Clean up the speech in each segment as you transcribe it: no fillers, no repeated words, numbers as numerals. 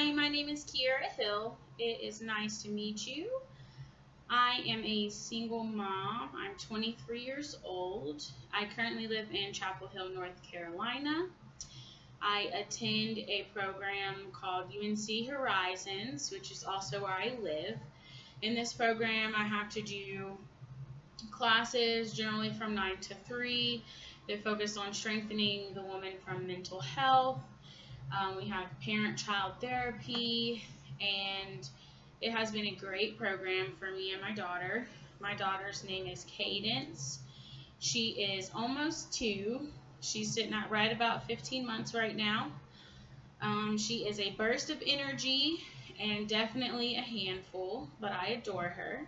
Hi, my name is Kiera Hill. It is nice to meet you. I am a single mom. I'm 23 years old. I currently live in Chapel Hill, North Carolina. I attend a program called UNC Horizons, which is also where I live. In this program, I have to do classes generally from 9 to 3. They focus on strengthening the woman from mental health. We have parent child therapy, and it has been a great program for me and my daughter. My daughter's name is Cadence. She is almost 2. She's sitting at right about 15 months right now. She is a burst of energy and definitely a handful, but I adore her.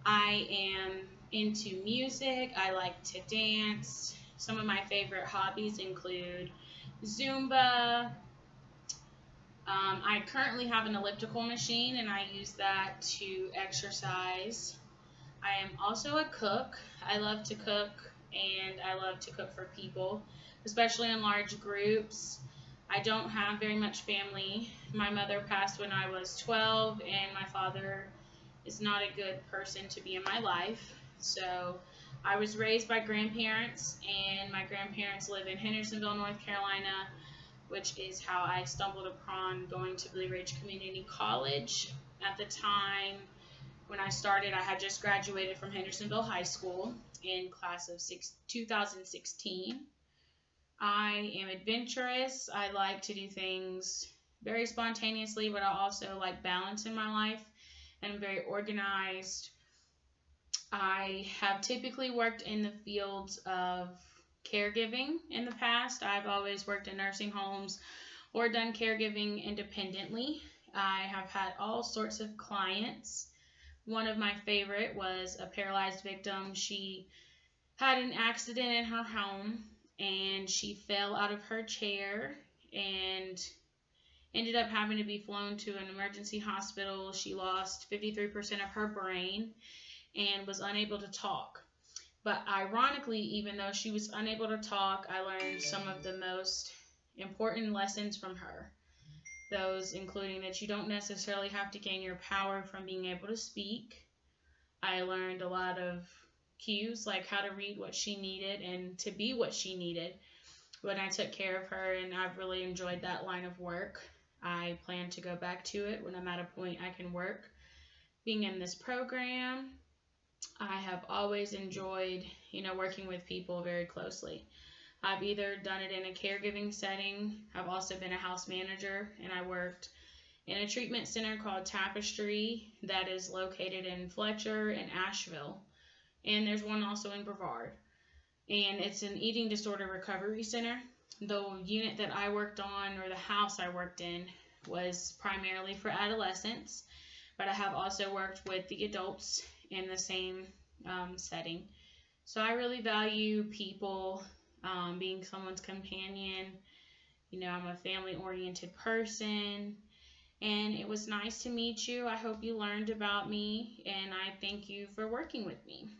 I am into music. I like to dance. Some of my favorite hobbies include Zumba. I currently have an elliptical machine and I use that to exercise. I am also a cook. I love to cook and I love to cook for people, especially in large groups. I don't have very much family. My mother passed when I was 12 and my father is not a good person to be in my life. So I was raised by grandparents, and my grandparents live in Hendersonville, North Carolina, which is how I stumbled upon going to Blue Ridge Community College. At the time when I started, I had just graduated from Hendersonville High School in class of 2016. I am adventurous. I like to do things very spontaneously, but I also like balance in my life, and I'm very organized. I have typically worked in the fields of caregiving in the past. I've always worked in nursing homes or done caregiving independently. I have had all sorts of clients. One of my favorite was a paralyzed victim. She had an accident in her home and she fell out of her chair and ended up having to be flown to an emergency hospital. She lost 53% of her brain and was unable to talk. But ironically, even though she was unable to talk, I learned some of the most important lessons from her. Those including that you don't necessarily have to gain your power from being able to speak. I learned a lot of cues, like how to read what she needed and to be what she needed when I took care of her, and I've really enjoyed that line of work. I plan to go back to it when I'm at a point I can work. Being in this program, I have always enjoyed, working with people very closely. I've either done it in a caregiving setting. I've also been a house manager, and I worked in a treatment center called Tapestry that is located in Fletcher and Asheville. And there's one also in Brevard. And it's an eating disorder recovery center. The unit that I worked on, or the house I worked in, was primarily for adolescents, but I have also worked with the adults in the same setting. So I really value people, being someone's companion. I'm a family-oriented person, and it was nice to meet you. I hope you learned about me, and I thank you for working with me.